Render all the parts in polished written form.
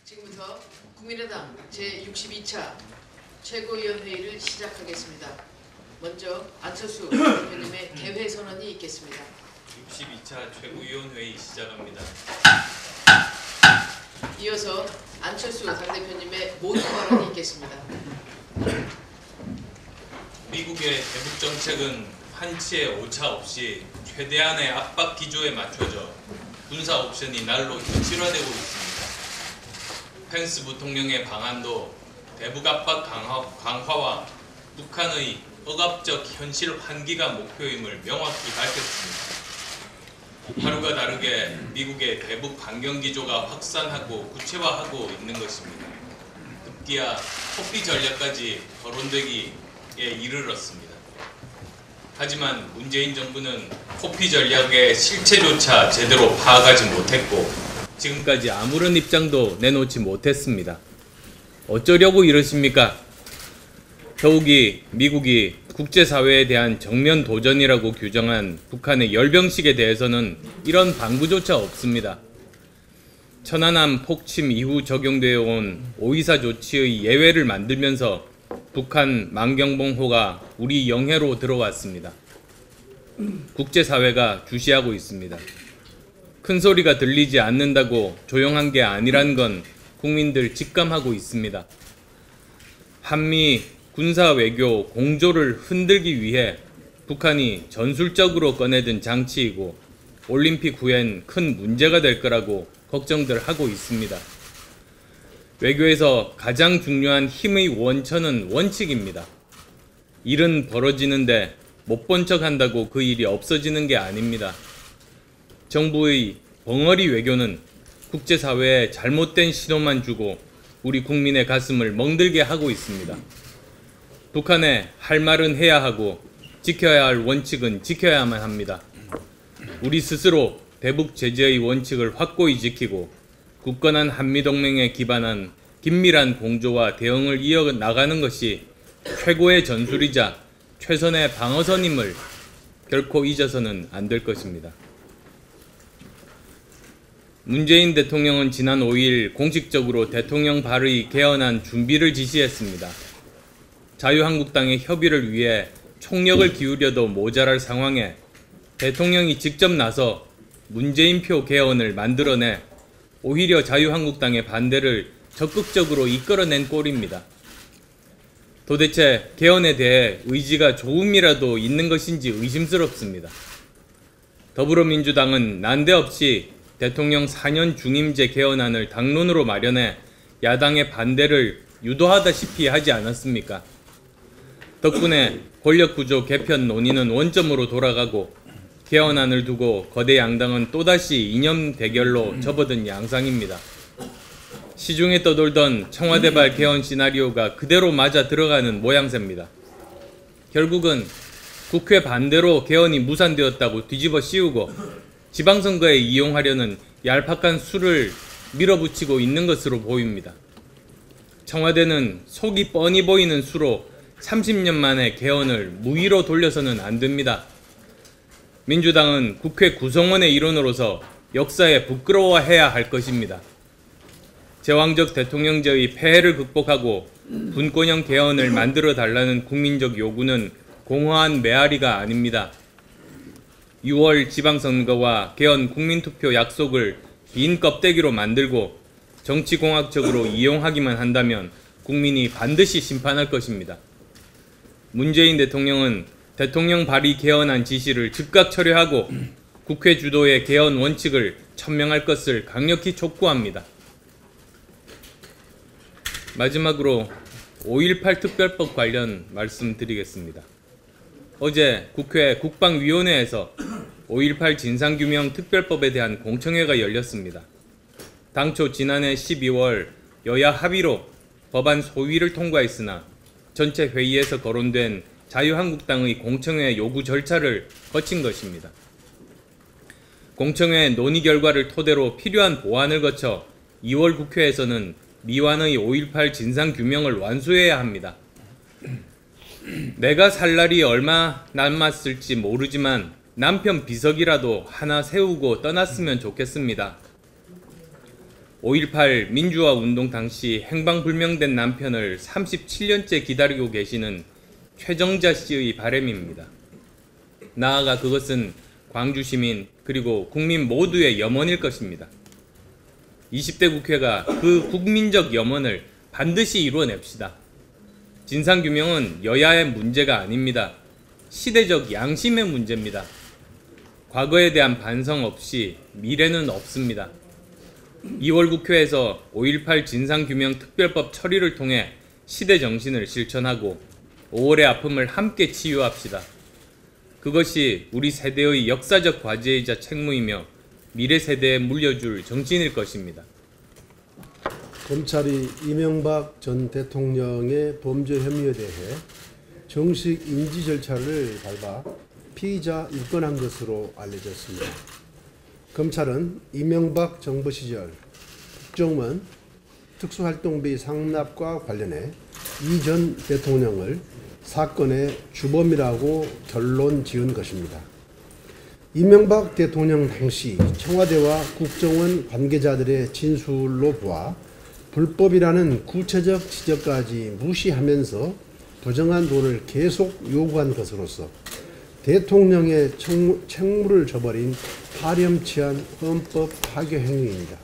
지금부터 국민의당 제62차 최고위원회의를 시작하겠습니다. 먼저 안철수 대표님의 개회 선언이 있겠습니다. 62차 최고위원회의 시작합니다. 이어서 안철수 당대표님의 모두 발언이 있겠습니다. 미국의 대북 정책은 한치의 오차 없이 최대한의 압박 기조에 맞춰져 군사 옵션이 날로 현실화되고 있습니다. 펜스 부통령의 방안도 대북 압박 강화와 북한의 억압적 현실 환기가 목표임을 명확히 밝혔습니다. 하루가 다르게 미국의 대북 반경 기조가 확산하고 구체화하고 있는 것입니다. 급기야 포피 전략까지 거론되기에 이르렀습니다. 하지만 문재인 정부는 포피 전략의 실체조차 제대로 파악하지 못했고 지금까지 아무런 입장도 내놓지 못했습니다. 어쩌려고 이러십니까? 더욱이 미국이 국제사회에 대한 정면 도전이라고 규정한 북한의 열병식에 대해서는 이런 방구조차 없습니다. 천안함 폭침 이후 적용되어 온 5.24 조치의 예외를 만들면서 북한 만경봉호가 우리 영해로 들어왔습니다. 국제사회가 주시하고 있습니다. 큰 소리가 들리지 않는다고 조용한 게 아니란 건 국민들 직감하고 있습니다. 한미 군사 외교 공조를 흔들기 위해 북한이 전술적으로 꺼내든 장치이고 올림픽 후엔 큰 문제가 될 거라고 걱정들 하고 있습니다. 외교에서 가장 중요한 힘의 원천은 원칙입니다. 일은 벌어지는데 못 본 척 한다고 그 일이 없어지는 게 아닙니다. 정부의 벙어리 외교는 국제사회에 잘못된 신호만 주고 우리 국민의 가슴을 멍들게 하고 있습니다. 북한에 할 말은 해야 하고 지켜야 할 원칙은 지켜야만 합니다. 우리 스스로 대북 제재의 원칙을 확고히 지키고 굳건한 한미동맹에 기반한 긴밀한 공조와 대응을 이어나가는 것이 최고의 전술이자 최선의 방어선임을 결코 잊어서는 안 될 것입니다. 문재인 대통령은 지난 5일 공식적으로 대통령 발의 개헌안 준비를 지시했습니다. 자유한국당의 협의를 위해 총력을 기울여도 모자랄 상황에 대통령이 직접 나서 문재인표 개헌을 만들어내 오히려 자유한국당의 반대를 적극적으로 이끌어낸 꼴입니다. 도대체 개헌에 대해 의지가 조금이라도 있는 것인지 의심스럽습니다. 더불어민주당은 난데없이 대통령 4년 중임제 개헌안을 당론으로 마련해 야당의 반대를 유도하다시피 하지 않았습니까? 덕분에 권력구조 개편 논의는 원점으로 돌아가고 개헌안을 두고 거대 양당은 또다시 이념 대결로 접어든 양상입니다. 시중에 떠돌던 청와대발 개헌 시나리오가 그대로 맞아 들어가는 모양새입니다. 결국은 국회 반대로 개헌이 무산되었다고 뒤집어 씌우고 지방선거에 이용하려는 얄팍한 수를 밀어붙이고 있는 것으로 보입니다. 청와대는 속이 뻔히 보이는 수로 30년 만에 개헌을 무의로 돌려서는 안 됩니다. 민주당은 국회 구성원의 일원으로서 역사에 부끄러워해야 할 것입니다. 제왕적 대통령제의 폐해를 극복하고 분권형 개헌을 만들어 달라는 국민적 요구는 공허한 메아리가 아닙니다. 6월 지방선거와 개헌 국민투표 약속을 긴 껍데기로 만들고 정치공학적으로 이용하기만 한다면 국민이 반드시 심판할 것입니다. 문재인 대통령은 대통령 발의 개헌안 지시를 즉각 철회하고 국회 주도의 개헌 원칙을 천명할 것을 강력히 촉구합니다. 마지막으로 5.18 특별법 관련 말씀드리겠습니다. 어제 국회 국방위원회에서 5.18 진상규명 특별법에 대한 공청회가 열렸습니다. 당초 지난해 12월 여야 합의로 법안 소위를 통과했으나 전체 회의에서 거론된 자유한국당의 공청회 요구 절차를 거친 것입니다. 공청회 논의 결과를 토대로 필요한 보완을 거쳐 2월 국회에서는 미완의 5.18 진상규명을 완수해야 합니다. 내가 살 날이 얼마 남았을지 모르지만 남편 비석이라도 하나 세우고 떠났으면 좋겠습니다. 5.18 민주화 운동 당시 행방불명된 남편을 37년째 기다리고 계시는 최정자 씨의 바람입니다. 나아가 그것은 광주 시민 그리고 국민 모두의 염원일 것입니다. 20대 국회가 그 국민적 염원을 반드시 이루어냅시다. 진상규명은 여야의 문제가 아닙니다. 시대적 양심의 문제입니다. 과거에 대한 반성 없이 미래는 없습니다. 2월 국회에서 5.18 진상규명 특별법 처리를 통해 시대 정신을 실천하고 5월의 아픔을 함께 치유합시다. 그것이 우리 세대의 역사적 과제이자 책무이며 미래 세대에 물려줄 정신일 것입니다. 검찰이 이명박 전 대통령의 범죄 혐의에 대해 정식 인지 절차를 밟아 피의자 입건한 것으로 알려졌습니다. 검찰은 이명박 정부 시절 국정원 특수활동비 상납과 관련해 이 전 대통령을 사건의 주범이라고 결론 지은 것입니다. 이명박 대통령 당시 청와대와 국정원 관계자들의 진술로 보아 불법이라는 구체적 지적까지 무시하면서 부정한 돈을 계속 요구한 것으로서 대통령의 책무를 저버린 파렴치한 헌법 파괴 행위입니다.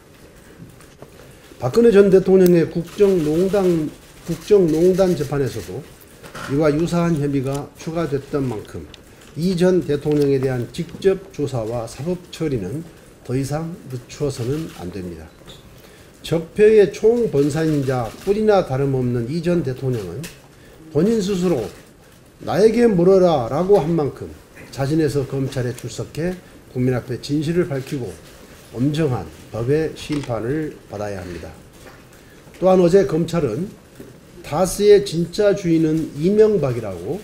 박근혜 전 대통령의 국정농단 재판에서도 이와 유사한 혐의가 추가됐던 만큼 이 전 대통령에 대한 직접 조사와 사법 처리는 더 이상 늦춰서는 안 됩니다. 적폐의 총번산이자 뿌리나 다름없는 이 전 대통령은 본인 스스로 나에게 물어라 라고 한 만큼 자진해서 검찰에 출석해 국민 앞에 진실을 밝히고 엄정한 법의 심판을 받아야 합니다. 또한 어제 검찰은 다스의 진짜 주인은 이명박이라고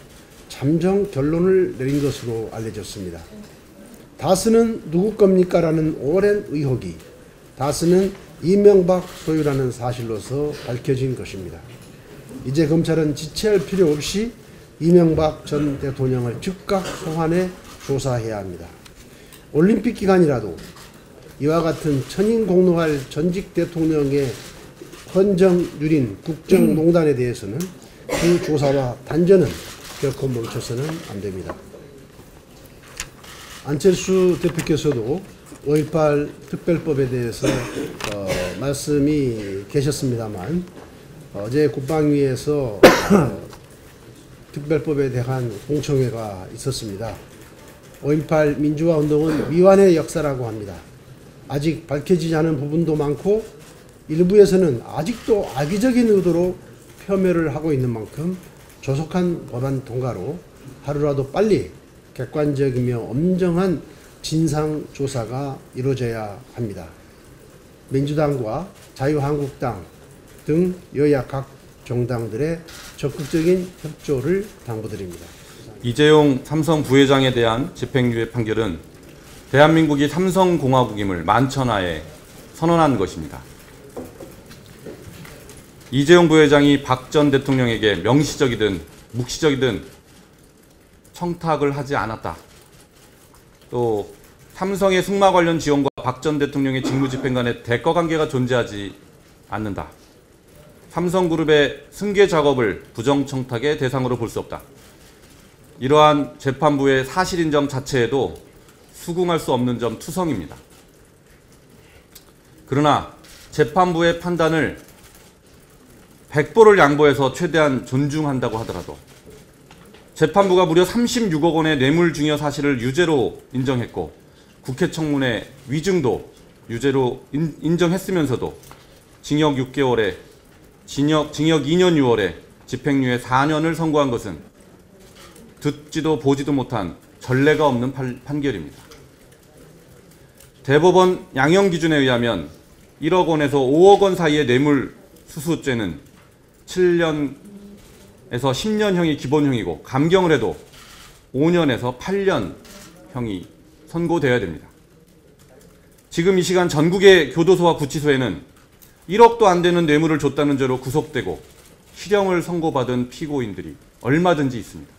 잠정 결론을 내린 것으로 알려졌습니다. 다스는 누구 겁니까? 라는 오랜 의혹이 다스는 이명박 소유라는 사실로서 밝혀진 것입니다. 이제 검찰은 지체할 필요 없이 이명박 전 대통령을 즉각 소환해 조사해야 합니다. 올림픽 기간이라도 이와 같은 천인공노할 전직 대통령의 헌정유린 국정농단에 대해서는 그 조사와 단전은 결코 멈춰서는 안 됩니다. 안철수 대표께서도 5.18 특별법에 대해서 말씀이 계셨습니다만 어제 국방위에서 특별법에 대한 공청회가 있었습니다. 5.18 민주화 운동은 미완의 역사라고 합니다. 아직 밝혀지지 않은 부분도 많고 일부에서는 아직도 악의적인 의도로 폄훼를 하고 있는 만큼 조속한 법안 통과로 하루라도 빨리 객관적이며 엄정한 진상조사가 이루어져야 합니다. 민주당과 자유한국당 등 여야 각 정당들의 적극적인 협조를 당부드립니다. 이재용 삼성 부회장에 대한 집행유예 판결은 대한민국이 삼성공화국임을 만천하에 선언한 것입니다. 이재용 부회장이 박 전 대통령에게 명시적이든 묵시적이든 청탁을 하지 않았다. 또 삼성의 승마 관련 지원과 박 전 대통령의 직무집행 간의 대가관계가 존재하지 않는다. 삼성그룹의 승계 작업을 부정청탁의 대상으로 볼 수 없다. 이러한 재판부의 사실인정 자체에도 수긍할 수 없는 점 투성입니다. 그러나 재판부의 판단을 100보를 양보해서 최대한 존중한다고 하더라도 재판부가 무려 36억 원의 뇌물증여 사실을 유죄로 인정했고 국회 청문회 위증도 유죄로 인정했으면서도 징역 6개월에 징역 2년 6월에 집행유예 4년을 선고한 것은 듣지도 보지도 못한 전례가 없는 판결입니다. 대법원 양형 기준에 의하면 1억 원에서 5억 원 사이의 뇌물 수수죄는 7년에서 10년형이 기본형이고 감경을 해도 5년에서 8년형이 선고되어야 됩니다. 지금 이 시간 전국의 교도소와 구치소에는 1억도 안 되는 뇌물을 줬다는 죄로 구속되고 실형을 선고받은 피고인들이 얼마든지 있습니다.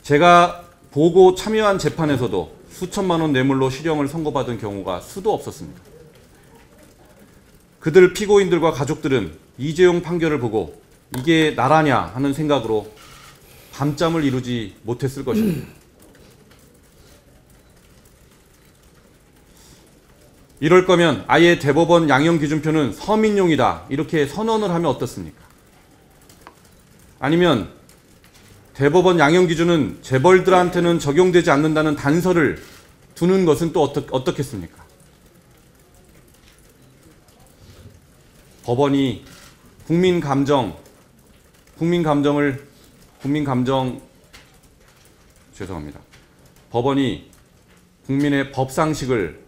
제가 보고 참여한 재판에서도 수천만 원 뇌물로 실형을 선고받은 경우가 수도 없었습니다. 그들 피고인들과 가족들은 이재용 판결을 보고 이게 나라냐 하는 생각으로 밤잠을 이루지 못했을 것입니다. 이럴 거면 아예 대법원 양형기준표는 서민용이다 이렇게 선언을 하면 어떻습니까? 아니면 대법원 양형기준은 재벌들한테는 적용되지 않는다는 단서를 두는 것은 또 어떻겠습니까? 법원이 국민 감정 죄송합니다. 법원이 국민의 법상식을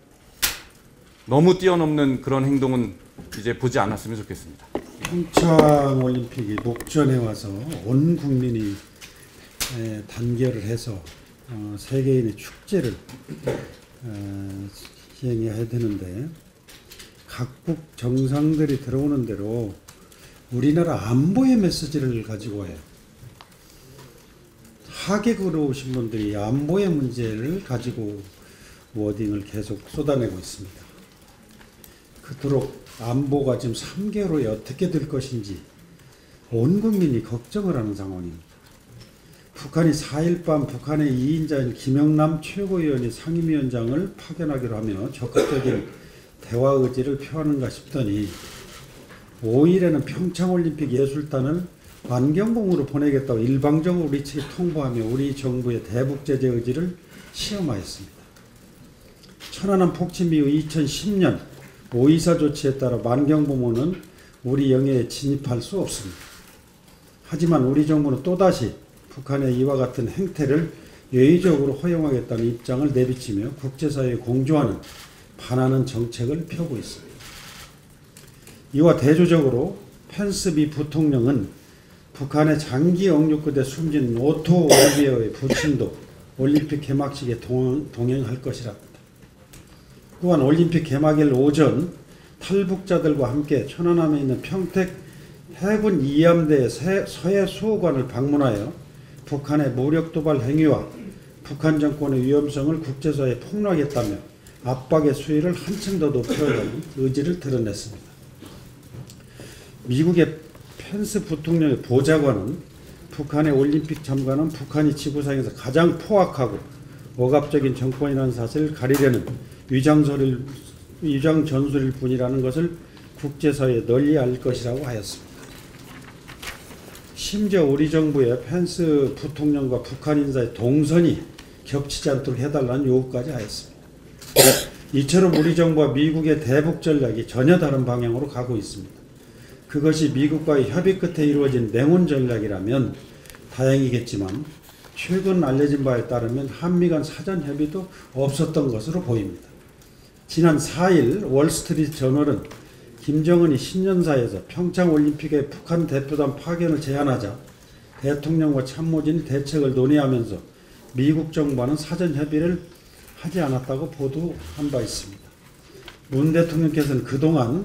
너무 뛰어넘는 그런 행동은 이제 보지 않았으면 좋겠습니다. 평창올림픽이 목전에 와서 온 국민이 단결을 해서 세계인의 축제를 시행해야 되는데 각국 정상들이 들어오는 대로 우리나라 안보의 메시지를 가지고 와요. 하객으로 오신 분들이 안보의 문제를 가지고 워딩을 계속 쏟아내고 있습니다. 그토록 안보가 지금 3개월 후에 어떻게 될 것인지 온 국민이 걱정을 하는 상황입니다. 북한이 4일 밤 북한의 2인자인 김영남 최고위원이 상임위원장을 파견하기로 하며 적극적인 대화 의지를 표하는가 싶더니 5일에는 평창올림픽 예술단을 만경봉으로 보내겠다고 일방적으로 우리 측에 통보하며 우리 정부의 대북 제재 의지를 시험하였습니다. 천안함 폭침 이후 2010년 5.24 조치에 따라 만경봉호는 우리 영해에 진입할 수 없습니다. 하지만 우리 정부는 또다시 북한의 이와 같은 행태를 예의적으로 허용하겠다는 입장을 내비치며 국제사회에 공조하는 반하는 정책을 펴고 있습니다. 이와 대조적으로 펜스 미 부통령은 북한의 장기 영유권에 숨진 오토 월비어의 부친도 올림픽 개막식에 동행할 것이랍니다. 또한 올림픽 개막일 오전 탈북자들과 함께 천안함에 있는 평택 해군 2함대 서해 수호관을 방문하여 북한의 무력 도발 행위와 북한 정권의 위험성을 국제사회에 폭로하겠다며 압박의 수위를 한층 더 높여가는 의지를 드러냈습니다. 미국의 펜스 부통령의 보좌관은 북한의 올림픽 참가는 북한이 지구상에서 가장 포악하고 억압적인 정권이라는 사실을 가리려는 위장 전술일 뿐이라는 것을 국제사회에 널리 알릴 것이라고 하였습니다. 심지어 우리 정부의 펜스 부통령과 북한 인사의 동선이 겹치지 않도록 해달라는 요구까지 하였습니다. 이처럼 우리 정부와 미국의 대북 전략이 전혀 다른 방향으로 가고 있습니다. 그것이 미국과의 협의 끝에 이루어진 냉온 전략이라면 다행이겠지만 최근 알려진 바에 따르면 한미 간 사전 협의도 없었던 것으로 보입니다. 지난 4일 월스트리트 저널은 김정은이 신년사에서 평창올림픽에 북한 대표단 파견을 제안하자 대통령과 참모진이 대책을 논의하면서 미국 정부와는 사전 협의를 하지 않았다고 보도한 바 있습니다. 문 대통령께서는 그동안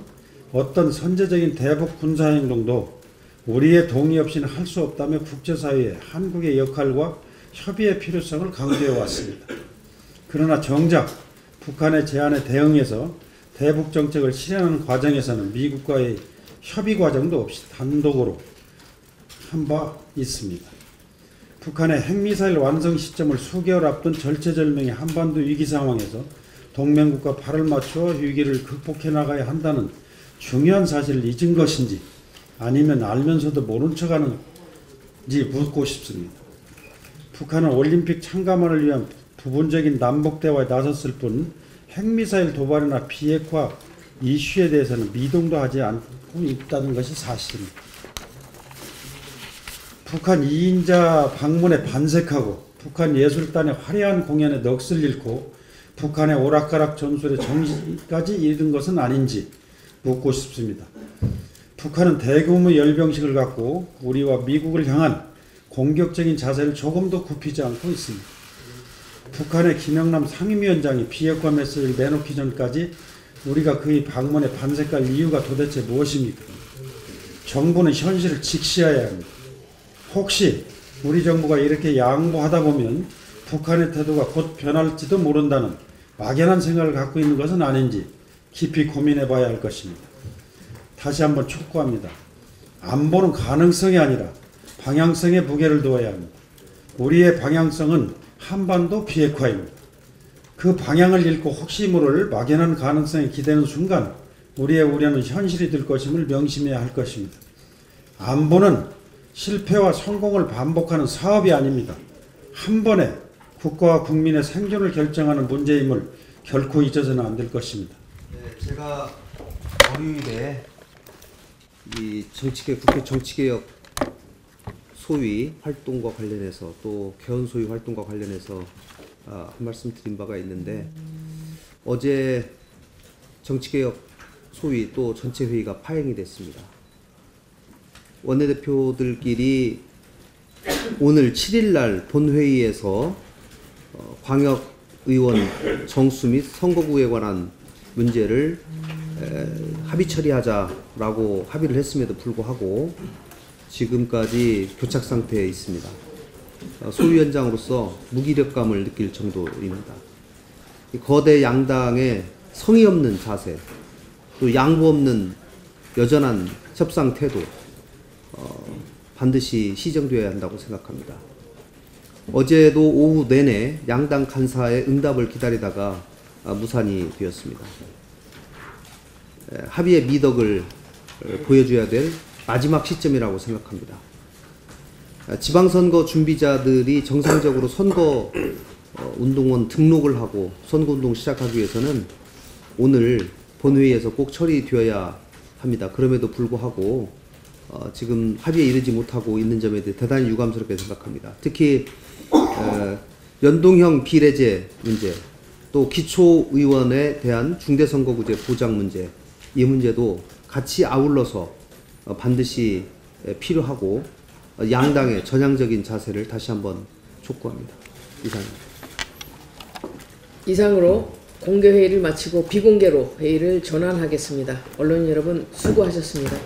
어떤 선제적인 대북 군사행동도 우리의 동의 없이는 할 수 없다며 국제사회에 한국의 역할과 협의의 필요성을 강조해 왔습니다. 그러나 정작 북한의 제안에 대응해서 대북 정책을 실현하는 과정에서는 미국과의 협의 과정도 없이 단독으로 한 바 있습니다. 북한의 핵미사일 완성 시점을 수개월 앞둔 절체절명의 한반도 위기 상황에서 동맹국과 발을 맞추어 위기를 극복해 나가야 한다는 중요한 사실을 잊은 것인지 아니면 알면서도 모른 척하는지 묻고 싶습니다. 북한은 올림픽 참가만을 위한 부분적인 남북대화에 나섰을 뿐 핵미사일 도발이나 비핵화 이슈에 대해서는 미동도 하지 않고 있다는 것이 사실입니다. 북한 2인자 방문에 반색하고 북한 예술단의 화려한 공연에 넋을 잃고 북한의 오락가락 전술에 정신까지 잃은 것은 아닌지 묻고 싶습니다. 북한은 대규모 열병식을 갖고 우리와 미국을 향한 공격적인 자세를 조금도 굽히지 않고 있습니다. 북한의 김영남 상임위원장이 비핵화 메시지를 내놓기 전까지 우리가 그의 방문에 반색할 이유가 도대체 무엇입니까? 정부는 현실을 직시해야 합니다. 혹시 우리 정부가 이렇게 양보하다 보면 북한의 태도가 곧 변할지도 모른다는 막연한 생각을 갖고 있는 것은 아닌지 깊이 고민해 봐야 할 것입니다. 다시 한번 촉구합니다. 안보는 가능성이 아니라 방향성에 무게를 두어야 합니다. 우리의 방향성은 한반도 비핵화입니다. 그 방향을 잃고 혹시 모를 막연한 가능성에 기대는 순간 우리의 우려는 현실이 될 것임을 명심해야 할 것입니다. 안보는 실패와 성공을 반복하는 사업이 아닙니다. 한 번에 국가와 국민의 생존을 결정하는 문제임을 결코 잊어서는 안 될 것입니다. 네, 제가 월요일에 이 국회 정치개혁 소위 활동과 관련해서 또 개헌 소위 활동과 관련해서 한 말씀 드린 바가 있는데, 어제 정치개혁 소위 또 전체 회의가 파행이 됐습니다. 원내대표들끼리 오늘 7일 날 본회의에서 광역의원 정수 및 선거구에 관한 문제를 합의 처리하자라고 합의를 했음에도 불구하고 지금까지 교착 상태에 있습니다. 소위원장으로서 무기력감을 느낄 정도입니다. 거대 양당의 성의 없는 자세, 또 양보 없는 여전한 협상 태도, 반드시 시정되어야 한다고 생각합니다. 어제도 오후 내내 양당 간사의 응답을 기다리다가 무산이 되었습니다. 합의의 미덕을 보여줘야 될 마지막 시점이라고 생각합니다. 지방선거 준비자들이 정상적으로 선거 운동원 등록을 하고 선거운동 시작하기 위해서는 오늘 본회의에서 꼭 처리되어야 합니다. 그럼에도 불구하고 지금 합의에 이르지 못하고 있는 점에 대해 대단히 유감스럽게 생각합니다. 특히 연동형 비례제 문제, 또 기초의원에 대한 중대선거구제 보장 문제, 이 문제도 같이 아울러서 반드시 필요하고 양당의 전향적인 자세를 다시 한번 촉구합니다. 이상입니다. 이상으로 공개 회의를 마치고 비공개로 회의를 전환하겠습니다. 언론인 여러분 수고하셨습니다.